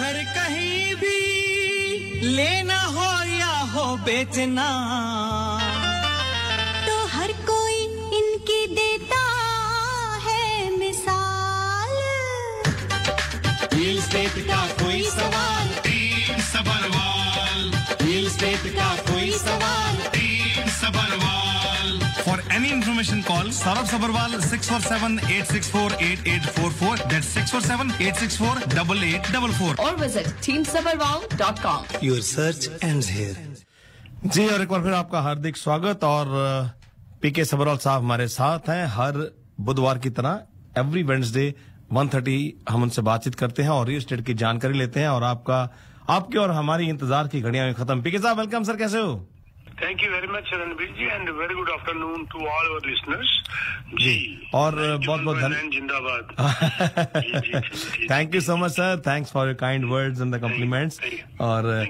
घर कहीं भी लेना हो या हो बेचना, तो हर कोई इनकी देता है मिसाल। रियल एस्टेट का कोई सवाल, तीन सबरवाल। रियल एस्टेट का कोई सवाल, तीन Sabharwal. For any information call Saurabh Sabharwal 647-864-8844. That's 647-864-8844. Or visit teamsabharwal.com. Your search ends here. जी, और एक बार फिर आपका हार्दिक स्वागत। और पीके सबरवाल साहब हमारे साथ हैं हर बुधवार की तरह। एवरी वेडनेसडे 1:30 हम उनसे बातचीत करते हैं और रियल एस्टेट की जानकारी लेते हैं। और आपके और हमारी इंतजार की घड़ियां में खत्म। पीके साहब वेलकम सर, कैसे हो? Thank you very much, Ranbir ji, and a very good afternoon to all our listeners. जी, और बहुत-बहुत धन्यवाद। जिंदाबाद। Thank you so much sir, thanks for your kind words and the compliments. और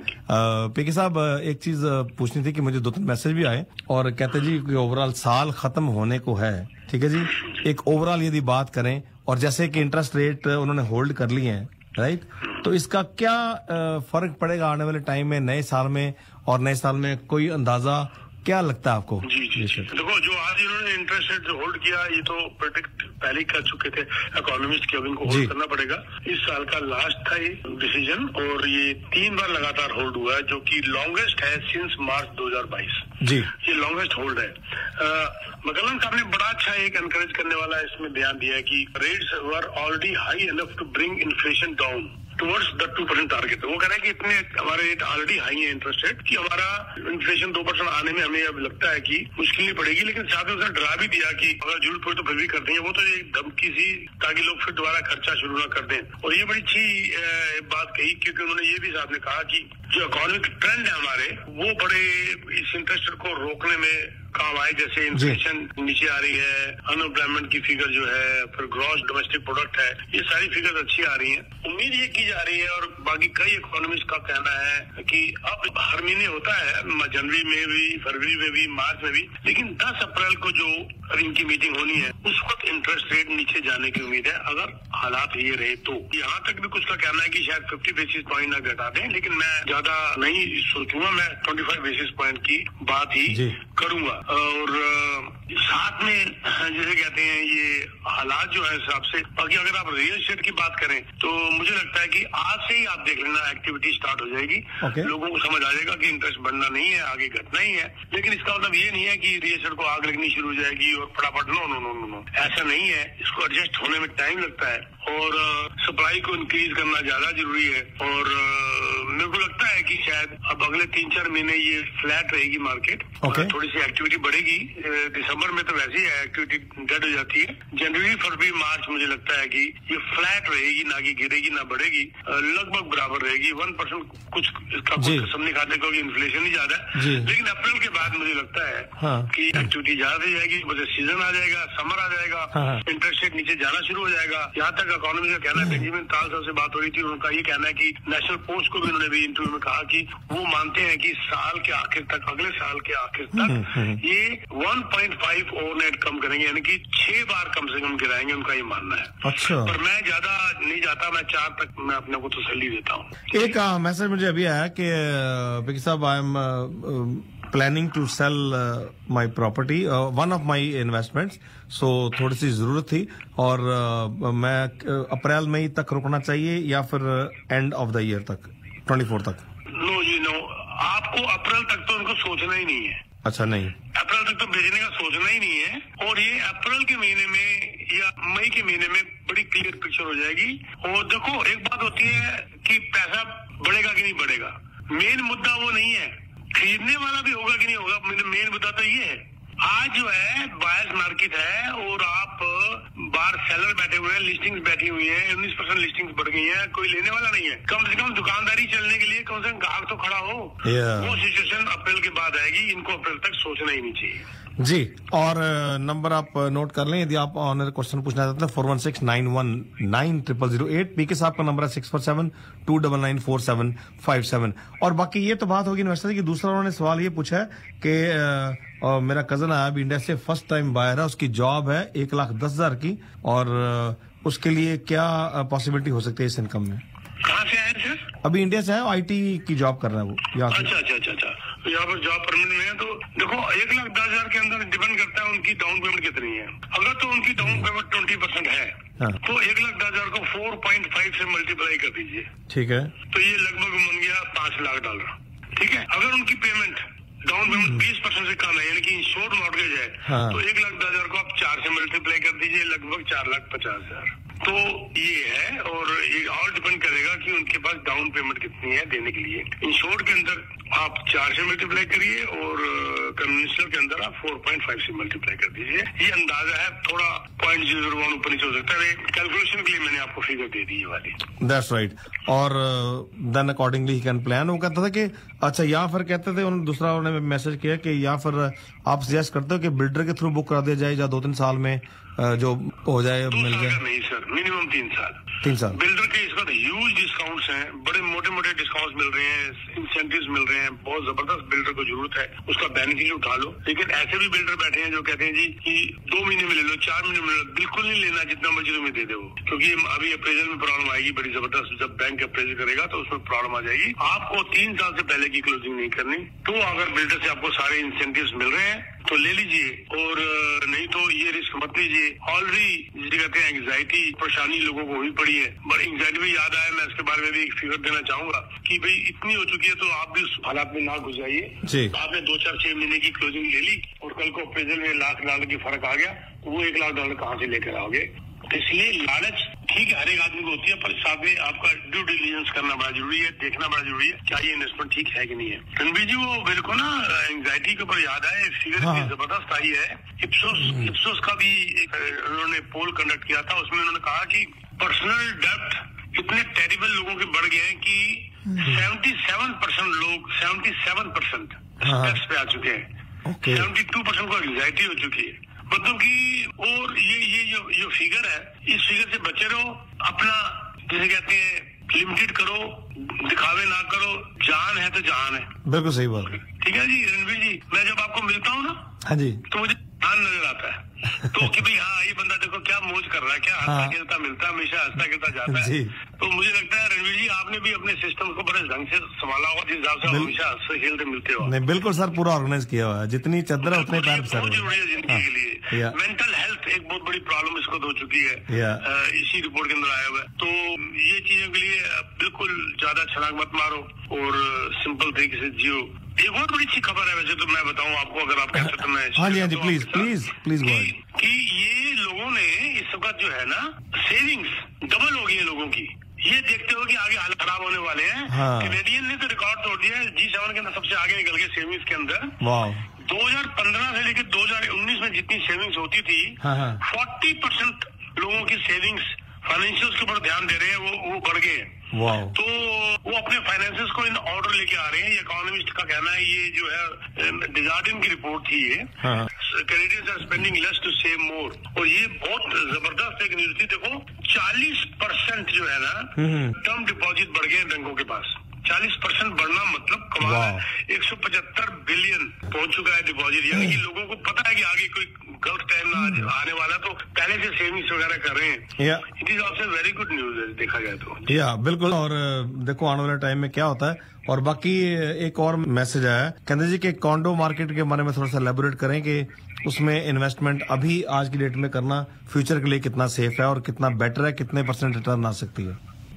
पीके साहब एक चीज पूछनी थी कि मुझे 2-3 मैसेज भी आए और कहते जी कि ओवरऑल साल खत्म होने को है, ठीक है जी। एक ओवरऑल यदि बात करें और जैसे कि इंटरेस्ट रेट उन्होंने होल्ड कर लिए हैं, राइट, तो इसका क्या फर्क पड़ेगा आने वाले टाइम में, नए साल में? और नए साल में कोई अंदाजा क्या लगता है आपको? जी देखो, जो आज इन्होंने इंटरेस्ट रेट जो होल्ड किया, ये तो प्रोटेक्ट पहले ही कर चुके थे इकोनॉमिस्ट की, अब इनको होल्ड करना पड़ेगा। इस साल का लास्ट था ये डिसीजन और ये 3 बार लगातार होल्ड हुआ है, जो कि लॉन्गेस्ट है सिंस मार्च 2022। जी, ये लॉन्गेस्ट होल्ड है। मकलन साहब ने बड़ा अच्छा एक एनकरेज करने वाला इसमें बयान दिया है कि rates were already high enough to bring inflation down towards the 2% target. वो कह रहे हैं कि इतने हमारे रेट ऑलरेडी हाई है इंटरेस्ट रेट कि हमारा इन्फ्लेशन 2% आने में हमें अब लगता है कि मुश्किल नहीं पड़ेगी। लेकिन साथ में उसने डरा भी दिया कि अगर जरूरत पड़े तो फिर भी कर देंगे। वो तो एक धमकी सी ताकि लोग फिर दोबारा खर्चा शुरू न कर दें। और ये बड़ी अच्छी बात कही, क्योंकि उन्होंने ये भी साहब ने कहा कि जो इकोनॉमिक ट्रेंड है हमारे, वो बड़े इस इंटरेस्ट रेट को रोकने में काम आए। जैसे इन्फ्लेशन नीचे आ रही है, अनएम्प्लॉयमेंट की फिगर जो है, फिर ग्रॉस डोमेस्टिक प्रोडक्ट है, ये सारी फिगर अच्छी आ रही हैं। उम्मीद ये की जा रही है और बाकी कई इकोनॉमिस्ट का कहना है कि अब हर महीने होता है, जनवरी में भी, फरवरी में भी, मार्च में भी, लेकिन 10 अप्रैल को जो इनकी मीटिंग होनी है उस वक्त इंटरेस्ट रेट नीचे जाने की उम्मीद है, अगर हालात ये रहे तो। यहाँ तक भी कुछ का कहना है कि शायद 50 बेसिस पॉइंट न घटा दें, लेकिन मैं ज्यादा नहीं सोचूंगा, मैं 25 बेसिस पॉइंट की बात ही करूंगा। और साथ में जैसे कहते हैं ये हालात जो है हिसाब से, बाकी अगर आप रियल एस्टेट की बात करें तो मुझे लगता है कि आज से ही आप देख लेना एक्टिविटी स्टार्ट हो जाएगी। लोगों को समझ आ जाएगा कि इंटरेस्ट बढ़ना नहीं है, आगे घटना ही है। लेकिन इसका मतलब ये नहीं है कि रियल एस्टेट को आग लगनी शुरू हो जाएगी और फटाफट नो, ऐसा नहीं है। इसको एडजस्ट होने में टाइम लगता है और सप्लाई को इंक्रीज करना ज्यादा जरूरी है। और मेरे को लगता है कि शायद अब अगले 3-4 महीने ये फ्लैट रहेगी मार्केट। थोड़ी सी एक्टिविटी बढ़ेगी, दिसंबर में तो वैसे ही एक्टिविटी डेड हो जाती है। जनवरी, फरवरी, मार्च मुझे लगता है कि ये फ्लैट रहेगी, ना कि गिरेगी ना बढ़ेगी, लगभग बराबर रहेगी। 1% कुछ इसका कुछ कसम नहीं खाते क्योंकि इन्फ्लेशन ही ज्यादा है। लेकिन अप्रैल के बाद मुझे लगता है कि एक्टिविटी ज्यादा हो जाएगी, बजट सीजन आ जाएगा, समर आ जाएगा, इंटरेस्ट रेट नीचे जाना शुरू हो जाएगा। यहाँ तक इकोनॉमी का कहना है, बेंजामिन ताल साहब से बात हो रही थी, उनका ये कहना है कि नेशनल पोस्ट को भी उन्होंने भी इंटरव्यू में कहा कि वो मानते हैं कि साल के आखिर तक, अगले साल के आखिर तक ये 1.5 ओवरनाइट कम करेंगे, यानी कि 6 बार कम से कम गिराएंगे, उनका ये मानना है। अच्छा, पर मैं ज्यादा नहीं जाता, मैं 4 तक मैं अपने को तसल्ली देता हूँ। एक मैसेज मुझे अभी आया कि Vicky sahab, I am planning to sell my property, one of my investments, so थोड़ी सी जरूरत थी और मैं अप्रैल मई तक रुकना चाहिए या फिर एंड ऑफ द ईयर तक, 24 तक? नो, आपको अप्रैल तक तो उनको सोचना ही नहीं है। अच्छा, नहीं, अप्रैल तक तो भेजने का सोचना ही नहीं है। और ये अप्रैल के महीने में या मई के महीने में बड़ी क्लियर पिक्चर हो जाएगी। और देखो, एक बात होती है कि पैसा बढ़ेगा कि नहीं बढ़ेगा, मेन मुद्दा वो नहीं है, खरीदने वाला भी होगा कि नहीं होगा, मेन मुद्दा तो ये है। आज जो है बायर्स मार्केट है और आप बाहर सेलर बैठे हुए हैं, लिस्टिंग्स बैठी हुई हैं, 19% लिस्टिंग्स बढ़ गई हैं, कोई लेने वाला नहीं है। कम से कम दुकानदारी चलने के लिए कम से कम ग्राहक तो खड़ा हो। वो सिचुएशन अप्रैल के बाद आएगी, इनको अप्रैल तक सोचना ही नहीं चाहिए। जी, और नंबर आप नोट कर लें यदि आप ऑनर क्वेश्चन पूछना चाहते हैं। 4169190008। पीके साहब का नंबर है 647-299-4757। और बाकी ये तो बात होगी इन्वेस्टर की। दूसरा उन्होंने सवाल ये पूछा है कि मेरा कजन आया अभी इंडिया से, फर्स्ट टाइम बायर है, उसकी जॉब है 1,10,000 की, और उसके लिए क्या पॉसिबिलिटी हो सकती है इस इनकम में? कहाँ से आए सर? अभी इंडिया से है, आईटी की जॉब कर रहा है वो यहाँ से। अच्छा। यहाँ पर जॉब परमिट में है तो देखो 1,10,000 के अंदर डिपेंड करता है उनकी डाउन पेमेंट कितनी है। अगर तो उनकी डाउन पेमेंट 20% है तो 1,10,000 को 4.5 से मल्टीप्लाई कर दीजिए। ठीक है, तो ये लगभग बन गया $5 लाख। ठीक है, अगर उनकी पेमेंट डाउन पेमेंट 20% से कम है, यानी कि इंश्योर्ड मॉर्गेज है, तो 1,10,000 को आप 4 से मल्टीप्लाई कर दीजिए, लगभग 4,50,000। तो ये है, और ये और डिपेंड करेगा कि उनके पास डाउन पेमेंट कितनी है देने के लिए। इंश्योर्ड के अंदर आप 4 से मल्टीप्लाई करिए और कन्वेंशनल के अंदर आप 4.5 से मल्टीप्लाई कर दीजिए। ये अंदाजा है, थोड़ा 0.001 ऊपर नीचे हो सकता है। कैलकुलेशन के लिए मैंने आपको फिगर दे दी है वाली। That's right. और then accordingly he can plan. वो कहता था कि अच्छा, या फिर कहते थे उन्होंने दूसरा उन्होंने मैसेज किया कि या फिर आप सजेस्ट करते हो कि बिल्डर के थ्रू बुक करा दिया जाए, या 2-3 साल में जो हो जाए मिल जाए। नहीं सर, मिनिमम 3 साल। 3 साल। बिल्डर के इस वक्त ह्यूज डिस्काउंट्स हैं, बड़े मोटे डिस्काउंट्स मिल रहे हैं, इंसेंटिव्स मिल रहे हैं, बहुत जबरदस्त। बिल्डर को जरूरत है, उसका बेनिफिट उठा लो। लेकिन ऐसे भी बिल्डर बैठे हैं जो कहते हैं जी कि 2 महीने में ले लो, 4 महीने में ले लो। बिल्कुल नहीं लेना, जितना मर्जी तुम्हें दे दो, क्योंकि अभी अप्रेजल में प्रॉब्लम आएगी बड़ी जबरदस्त। जब बैंक अप्रेजल करेगा तो उसमें प्रॉब्लम आ जाएगी। आपको 3 साल से पहले की क्लोजिंग नहीं करनी। तो अगर बिल्डर से आपको सारे इंसेंटिव्स मिल रहे हैं तो ले लीजिए, और नहीं तो ये रिस्क मत लीजिए। ऑलरेडी जिसे कहते हैं एंग्जाइटी, परेशानी लोगों को हुई पड़ी है। बट एंग्जाइटी में याद आया, मैं इसके बारे में भी एक फिगर देना चाहूंगा कि भाई इतनी हो चुकी है तो आप भी उस हालात में ना घुस जाइए। आपने 2-4-6 महीने की क्लोजिंग ले ली और कल को अप्रेजल में $1,00,000 की फर्क आ गया, तो वो $1,00,000 कहाँ से लेकर आओगे? इसलिए लालच ठीक है, हर एक आदमी को होती है, पर साथ में आपका ड्यू डिलिजेंस करना बड़ा जरूरी है, देखना बड़ा जरूरी है क्या ये इन्वेस्टमेंट ठीक है कि नहीं है। रणबीर जी, वो मेरे को ना एंग्जाइटी के ऊपर याद आया, फिगर भी जबरदस्त आई है। इप्सोस का भी एक उन्होंने पोल कंडक्ट किया था, उसमें उन्होंने कहा कि पर्सनल डेब्ट इतने टेरिबल लोगों के बढ़ गए हैं कि 77% लोग 77% टैक्स पे आ चुके हैं। 72% को एंग्जाइटी हो चुकी है। मतलब कि और ये फिगर है, इस फिगर से बचे रहो। अपना जिसे कहते हैं लिमिटेड करो, दिखावे ना करो। जान है तो जान है। बिल्कुल सही बात है। ठीक है जी रणबीर जी, मैं जब आपको मिलता हूँ ना, हाँ जी, तो मुझे जान नजर आता है। तो कि भाई हाँ, ये बंदा देखो क्या मौज कर रहा है, क्या हंसता खेलता मिलता, हमेशा हंसता खेलता जाता है। तो मुझे लगता है रणबीर जी, आपने भी अपने सिस्टम को बड़े ढंग से संभाला होगा, जिस हिसाब से हमेशा हंसते खेलते मिलते हो। नहीं, बिल्कुल सर, पूरा ऑर्गेनाइज किया हुआ है। जितनी चादर है उतने पैर बहुत जरूरी है जिंदगी के लिए। मेंटल हेल्थ एक बहुत बड़ी प्रॉब्लम इसको हो चुकी है, इसी रिपोर्ट के अंदर आया हुआ है। तो ये चीजों के लिए बिल्कुल ज्यादा छलांग मत मारो और सिंपल तरीके से जियो। एक बहुत बड़ी अच्छी खबर है वैसे तो, मैं बताऊं आपको, अगर आप कहते तो मैं। हाँ जी, प्लीज कि ये लोगों ने इस वक्त जो है ना, सेविंग्स डबल हो गई है लोगों की। ये देखते हो कि आगे हालत खराब होने वाले हैं। कैनेडियन ने तो रिकॉर्ड तोड़ दिया है, G7 के अंदर सबसे आगे निकल गए सेविंग्स के अंदर। 2015 से लेकर 2019 में जितनी सेविंग्स होती थी, 40% लोगों की सेविंग्स फाइनेंशियल्स के ऊपर ध्यान दे रहे हैं, वो बढ़ गए हैं। तो वो अपने फाइनेंसेस को इन ऑर्डर लेके आ रहे हैं। इकोनॉमिस्ट का कहना है, ये जो है डिजार्डिन की रिपोर्ट थी ये, Canadians are spending less to save more. और ये बहुत जबरदस्त एक न्यूज थी। देखो 40% जो है ना टर्म डिपॉजिट बढ़ गए बैंकों के पास। 40% बढ़ना मतलब कमाल है। 175 बिलियन पहुंच चुका है डिपॉजिट, यानी कि लोगों को पता है कि आगे कोई गलत टाइम ना आने वाला, तो पहले से सेविंग्स वगैरह कर रहे हैं। It is also very good news है देखा जाए तो। बिल्कुल। और देखो आने वाले टाइम में क्या होता है। और बाकी एक और मैसेज आया, कहते जी कि कॉन्डो मार्केट के बारे में थोड़ा सा एलैबोरेट करें कि उसमें इन्वेस्टमेंट अभी आज की डेट में करना फ्यूचर के लिए कितना सेफ है और कितना बेटर है, कितने % रिटर्न आ सकती है।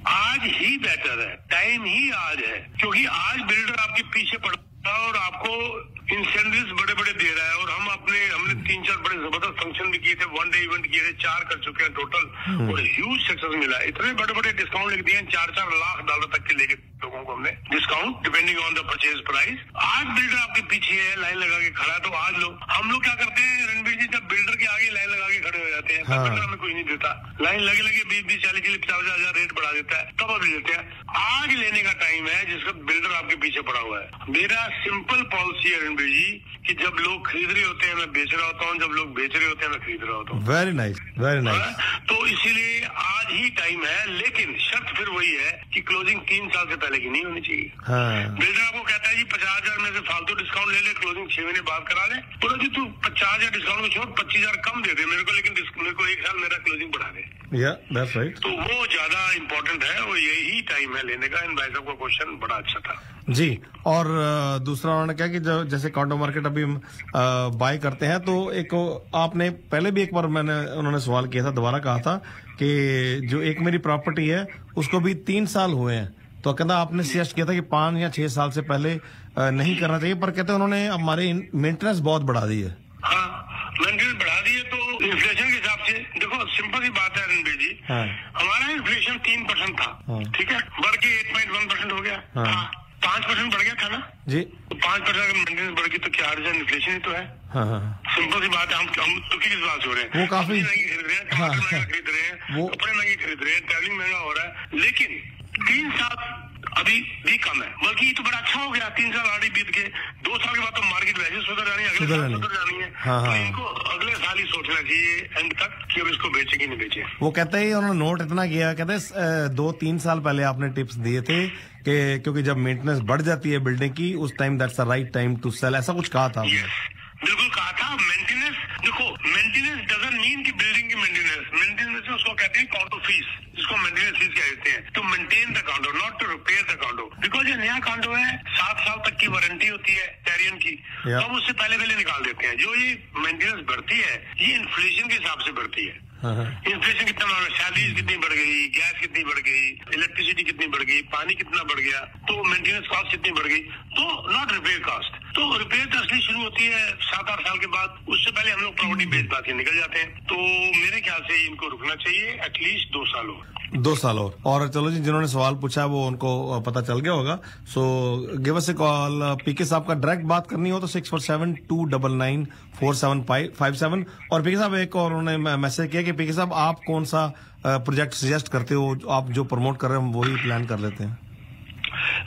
आज ही बेटर है, टाइम ही आज है, क्योंकि आज बिल्डर आपके पीछे पड़ रहा है और आपको इंसेंटिव्स बड़े बड़े दे रहा है। और हमने 3-4 बड़े जबरदस्त फंक्शन भी किए थे, 1 डे इवेंट किए थे, 4 कर चुके हैं टोटल, और ह्यूज सक्सेस मिला है। इतने बड़े बड़े डिस्काउंट लिख दिए हैं, $4-4 लाख तक के लेके लोगों को हमने discount depending on the purchase price. आज बिल्डर आपके पीछे है, लाइन लगा के खड़ा है, तो आज लो। हम लोग क्या करते हैं रणबीर जी, जब बिल्डर के आगे लाइन लगा के खड़े हो जाते हैं, तब बिल्डर हमें कोई नहीं देता। लाइन लगे 20-20, 40-40, 50,000 रेट बढ़ा देता है, तब अभी लेते हैं। आज लेने का टाइम है जिसका बिल्डर आपके पीछे पड़ा हुआ है। मेरा सिंपल पॉलिसी है रणबीर जी कि जब लोग खरीद रहे होते हैं मैं बेच रहा होता हूँ, जब लोग बेच रहे होते हैं मैं खरीद रहा होता हूँ। Very nice, very nice. तो इसीलिए आज ही टाइम है, लेकिन शर्त फिर वही है कि क्लोजिंग 3 साल से पहले की नहीं होनी चाहिए। बिल्डर आपको कहता है जी 50,000 में से फालतू डिस्काउंट ले ले, क्लोजिंग 6 महीने बाद करा ले। बोलो जी तू 50,000 डिस्काउंट को छोड़ 25,000 कम दे दे मेरे को, लेकिन मेरे को 1 साल मेरा क्लोजिंग बढ़ा दे। That's right. तो वो ज्यादा इम्पोर्टेंट है और यही टाइम है लेने का। इन भाई साहब का क्वेश्चन बड़ा अच्छा था जी। और दूसरा उन्होंने कहा कि जो जैसे कॉन्डो मार्केट अभी हम बाय करते हैं, तो एक आपने पहले भी एक बार उन्होंने सवाल किया था, दोबारा कहा था कि जो एक मेरी प्रॉपर्टी है उसको भी 3 साल हुए हैं, तो कहता आपने सजेस्ट किया था कि 5 या 6 साल से पहले नहीं करना चाहिए, पर कहते उन्होंने हमारे मेंटेनेंस बहुत बढ़ा दी है। हाँ, मेंटेनेंस बढ़ा दी है तो इन्फ्लेशन के हिसाब से देखो, सिंपल सी बात है रणबीर जी। हाँ। हमारा इन्फ्लेशन 3% था। हाँ। ठीक है, बढ़ के 8.1% हो गया। हाँ। 5% बढ़ गया था ना जी। तो 5% अगर मेंटेनेंस बढ़ गई तो क्या अर्ज इन्फ्लेशन ही तो है। हाँ हाँ। सिंपल सी बात है। हम दुखी किस बात से हो रहे हैं? वो काफी महंगी खरीद रहे हैं, हाँ, महंगा खरीद रहे हैं, वो कपड़े महंगे खरीद रहे हैं, ट्रैवलिंग महंगा हो रहा है, लेकिन 3 साल अभी भी कम है। बल्कि ये तो बड़ा अच्छा हो गया, 3 साल ऑलरेडी बीत गए। 2 साल के बाद तो मार्केट वैसे सुधर जानी है, अगले साल सुधर जानी है। हाँ, तो हाँ। इनको अगले साल ही सोचना चाहिए एंड तक कि अब इसको बेचे कि नहीं बेचे। वो कहते हैं उन्होंने नोट इतना किया, कहते 2-3 साल पहले आपने टिप्स दिए थे कि क्योंकि जब मेंटेनेंस बढ़ जाती है बिल्डिंग की उस time that's the right time to sell, ऐसा कुछ कहा था। यस, बिल्कुल कहा था। मेंटेनेंस देखो, मेंटेनेंस डजंट मीन कि बिल्डिंग की मेंटेनेंस उसको कहते हैं कॉन्डो फीस, जिसको मेंटेनेंस फीस कहते हैं, to maintain the condo, not to repair the condo. Because ये नया कॉन्डो है, 7 साल तक की वारंटी होती है टेरियन की, तो हम उससे पहले निकाल देते हैं। जो ये मेंटेनेंस बढ़ती है ये इन्फ्लेशन के हिसाब से बढ़ती है। इन्फ्लेशन कितना बढ़ गया, सैलरीज कितनी बढ़ गई, गैस कितनी बढ़ गई, इलेक्ट्रिसिटी कितनी बढ़ गई, पानी कितना बढ़ गया, तो मेंटेनेंस कॉस्ट कितनी बढ़ गई, तो नॉट रिपेयर कॉस्ट। तो रिपेयर तो असली शुरू होती है 7-8 साल के बाद, उससे पहले हम लोग प्रॉपर्टी बेच बात के निकल जाते हैं। तो मेरे ख्याल से इनको रुकना चाहिए एटलीस्ट 2 साल हो। 2 साल और चलो जी, जिन्होंने सवाल पूछा वो उनको पता चल गया होगा। सो गिव अस ए कॉल। पीके साहब का डायरेक्ट बात करनी हो तो 647-299-4757। और पीके साहब एक और उन्होंने मैसेज किया कि पीके साहब आप कौन सा प्रोजेक्ट सजेस्ट करते हो, आप जो प्रमोट कर रहे हैं हम वही प्लान कर लेते हैं।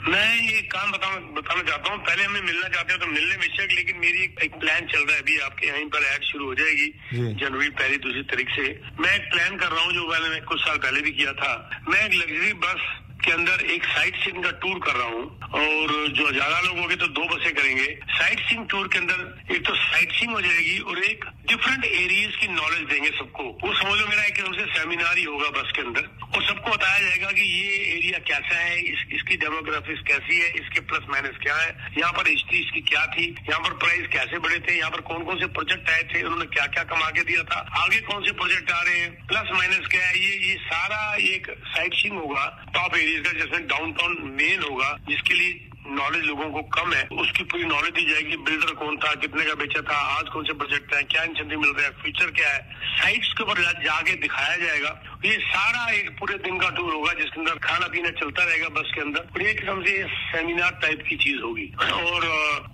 मैं ये काम बताना चाहता हूँ। पहले हमें मिलना चाहते हो तो मिलने बेशक, लेकिन मेरी एक प्लान चल रहा है अभी, आपके यहीं पर ऐड शुरू हो जाएगी जनवरी 1-2 तारीख से। मैं एक प्लान कर रहा हूँ जो मैंने कुछ साल पहले भी किया था। मैं एक लग्जरी बस के अंदर एक साइट सीइंग का टूर कर रहा हूँ, और जो ज्यादा लोग होंगे तो 2 बसें करेंगे। साइट सीइंग टूर के अंदर एक तो साइट सीइंग हो जाएगी और एक डिफरेंट एरियाज की नॉलेज देंगे सबको। वो समझ लो मेरा एक किस्म से सेमिनार ही होगा बस के अंदर, और सबको बताया जाएगा कि ये एरिया कैसा है, इसकी डेमोग्राफिक्स कैसी है, इसके प्लस माइनस क्या है, यहाँ पर हिस्ट्री इसकी क्या थी, यहाँ पर प्राइस कैसे बढ़े थे, यहाँ पर कौन कौन से प्रोजेक्ट आए थे, उन्होंने क्या क्या कमा के दिया था, आगे कौन से प्रोजेक्ट आ रहे हैं, प्लस माइनस क्या है, ये सारा एक साइट सीइंग होगा टॉप एरियाज का। जैसे डाउनटाउन मेन होगा, जिसके लिए नॉलेज लोगों को कम है, उसकी पूरी नॉलेज दी जाएगी। बिल्डर कौन था, कितने का बेचा था, आज कौन से प्रोजेक्ट है, क्या इंसेंटिव मिल रहा है, फ्यूचर क्या है, साइट्स के ऊपर जाके दिखाया जाएगा। ये सारा एक पूरे दिन का टूर होगा जिसके अंदर खाना पीना चलता रहेगा बस के अंदर, और एक किस्म से सेमिनार टाइप की चीज होगी। और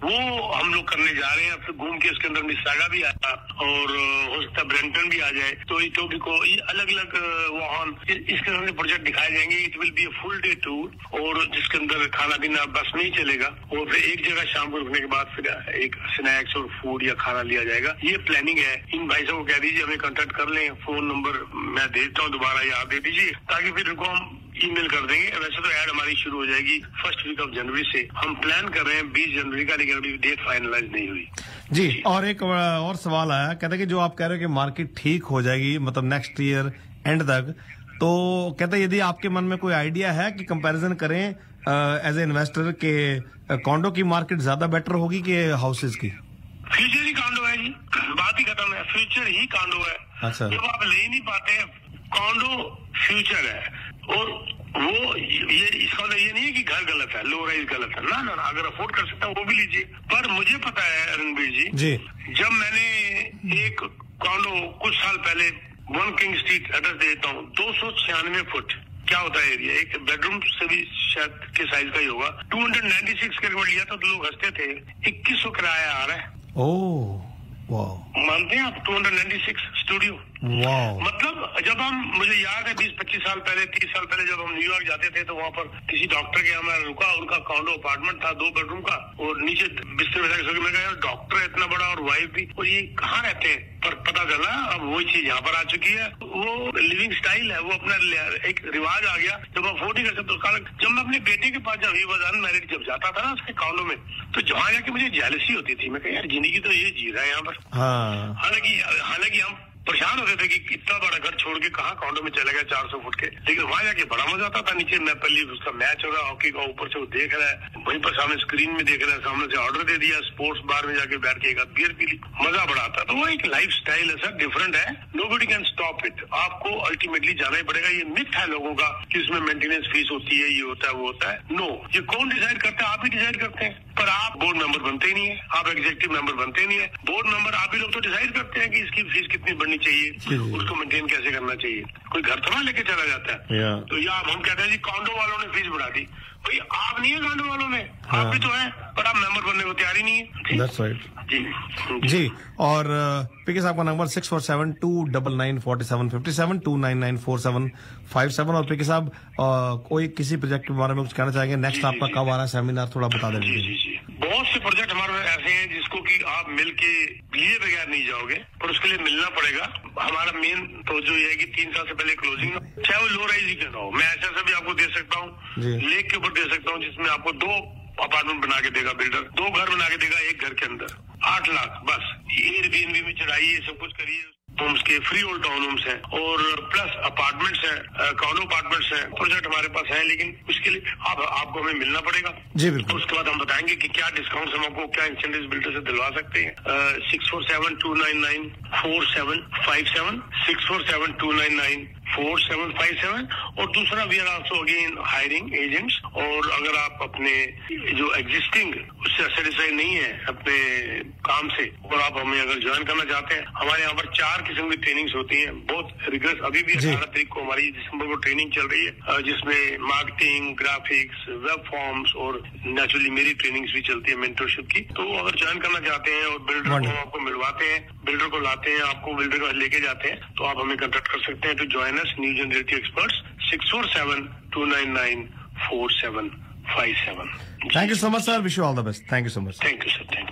वो हम लोग करने जा रहे हैं। फिर घूम के इसके अंदर मिसागा भी आया और हो सकता है ब्रेंटन भी आ जाए, तो इटोबी को ये अलग अलग वाहन इस किस्म के प्रोजेक्ट दिखाए जाएंगे। It will be a full day tour, और जिसके अंदर खाना पीना बस नहीं चलेगा, और फिर एक जगह शाम को रुकने के बाद फिर एक स्नैक्स और फूड या खाना लिया जाएगा। ये प्लानिंग है। इन भाई साहब को कह दीजिए हमें कांटेक्ट कर लें, फोन नंबर मैं देता हूँ, दोबारा याद दे दीजिए, ताकि फिर इनको हम ईमेल कर देंगे। वैसे तो ऐड हमारी शुरू हो जाएगी 1st वीक ऑफ जनवरी से। हम प्लान कर रहे हैं 20 जनवरी का, लेकिन अभी डेट फाइनलाइज नहीं हुई जी। और एक और सवाल आया, कहते हैं कि जो आप कह रहे हो कि मार्केट ठीक हो जाएगी मतलब नेक्स्ट ईयर एंड तक, तो कहते हैं यदि आपके मन में कोई आइडिया है कि कंपैरिजन करें एज ए इन्वेस्टर के कॉन्डो की मार्केट ज्यादा बेटर होगी कि हाउसेज की? फ्यूचर ही कॉन्डो है जी, बात ही खत्म है। फ्यूचर ही कॉन्डो है। अच्छा। जब आप ले ही नहीं पाते, कॉन्डो फ्यूचर है। और वो ये इसका मतलब ये नहीं है कि घर गलत है, लो राइज गलत है, ना ना, अगर अफोर्ड कर सकता है वो भी लीजिए। पर मुझे पता है रणबीर जी, जब मैंने एक कॉन्डो कुछ साल पहले 1 किंग स्ट्रीट एड्रेस देता हूँ, 296 फुट क्या होता है एरिया, एक बेडरूम से भी शायद के साइज का ही होगा, 296 स्क्वायर फीट लिया था, तो लोग हंसते थे 2100 किराया आ रहा है। ओह वाह, मानते हैं आप? 296 स्टूडियो। वाह। मतलब जब हम, मुझे याद है 20-25 साल पहले, 30 साल पहले जब हम न्यूयॉर्क जाते थे, तो वहाँ पर किसी डॉक्टर के यहाँ मैं रुका, उनका कॉन्डो अपार्टमेंट था 2 बेडरूम का, और नीचे बिस्तर में मैं कहा डॉक्टर है इतना बड़ा और वाइफ भी, और ये कहाँ रहते हैं? पर पता चला अब वही चीज यहाँ पर आ चुकी है। वो लिविंग स्टाइल है, वो अपना एक रिवाज आ गया। जब आप अफोर्ड नहीं कर सकते, जब मैं अपने बेटे के पास जब अनमैरिड जब जाता था ना उसके कॉन्डो में, तो जहाँ जाके मुझे जेलसी होती थी। मैं कहा यार जिंदगी तो ये जी रहा है यहाँ पर। हाँ। हालांकि हम परेशान होते थे कि इतना बड़ा घर छोड़ के कहाँ कॉन्डो में चले गए 400 फुट के, लेकिन वहां जाके बड़ा मजा आता था। नीचे नेपाली उसका मैच हो रहा है हॉकी का, ऊपर से वो देख रहा है, वहीं पर सामने स्क्रीन में देख रहा है, सामने से ऑर्डर दे दिया, स्पोर्ट्स बार में जाके बैठ के एक आध बियर पी ली, मजा बड़ा आता। तो वो एक लाइफ स्टाइल है सर, डिफरेंट है, नोबडी कैन स्टॉप इट। आपको अल्टीमेटली जाना ही पड़ेगा। ये मिथ है लोगों का कि इसमें मेंटेनेंस फीस होती है, ये होता है, वो होता है। नो, ये कौन डिसाइड करता है? आप ही डिसाइड करते हैं, पर आप बोर्ड मेंबर बनते ही नहीं है, आप एग्जीक्यूटिव मेंबर बनते ही नहीं है। बोर्ड मेंबर आप ही लोग तो डिसाइड करते हैं कि इसकी फीस कितनी बढ़नी चाहिए, उसको मेंटेन कैसे करना चाहिए। कोई घर तो ना लेके चला जाता है। तो या हम कहते हैं जी कॉन्डो वालों ने फीस बढ़ा दी, भाई आप नहीं है कॉन्डो वालों में, आप भी तो है, पर आप मेंबर बनने को तैयार ही नहीं है। That's right. जी। और पीके साहब का नंबर 6472994757 2994757 और पीके साहब कोई किसी प्रोजेक्ट के बारे में कुछ कहना चाहेंगे? नेक्स्ट आपका कब आ रहा है सेमिनार, थोड़ा बता दें। जी। बहुत से प्रोजेक्ट हमारे ऐसे हैं जिसको कि आप मिल के लिए बगैर नहीं जाओगे, पर उसके लिए मिलना पड़ेगा। हमारा मेन तो जो ये है कि 3 साल से पहले क्लोजिंग, चाहे वो लो राइज ही क्यों ना हो, मैं ऐसा भी आपको दे सकता हूँ, लेक के ऊपर दे सकता हूँ, जिसमें आपको 2 अपार्टमेंट बना के देगा बिल्डर, 2 घर बना के देगा एक घर के अंदर, 8 लाख बस। एयरबीएनबी में चढ़ाइए, सब कुछ करिए। होम्स के फ्री ओल्ड टाउन होम्स हैं और प्लस अपार्टमेंट्स हैं, कॉन्डो अपार्टमेंट्स हैं। प्रोजेक्ट हमारे पास है, लेकिन उसके लिए आपको हमें मिलना पड़ेगा जी, बिल्कुल। उसके बाद हम बताएंगे कि क्या डिस्काउंट हम आपको क्या इंसेंटिव बिल्डर से दिलवा सकते हैं। 6472994757 6472994757 और दूसरा we are also again hiring agents. और अगर आप अपने जो एग्जिस्टिंग उससे सेटिस्फाइड नहीं है अपने काम से और आप हमें अगर ज्वाइन करना चाहते हैं, हमारे यहाँ पर 4 किस्म की ट्रेनिंग्स होती हैं, बहुत रिगरस। अभी भी 18 तारीख को हमारी दिसंबर को ट्रेनिंग चल रही है, जिसमें मार्केटिंग, ग्राफिक्स, वेब फॉर्म्स और नेचुरली मेरी ट्रेनिंग्स भी चलती है मेंटरशिप की। तो अगर ज्वाइन करना चाहते हैं और बिल्डर को आपको मिलवाते हैं, बिल्डर को लाते हैं, आपको बिल्डर को लेके जाते हैं, तो आप हमें कॉन्टेक्ट कर सकते हैं to join us new generative experts 6472994757। Thank you so much, sir. Wish you all the best. Thank you so much. Thank you, sir. Thank you.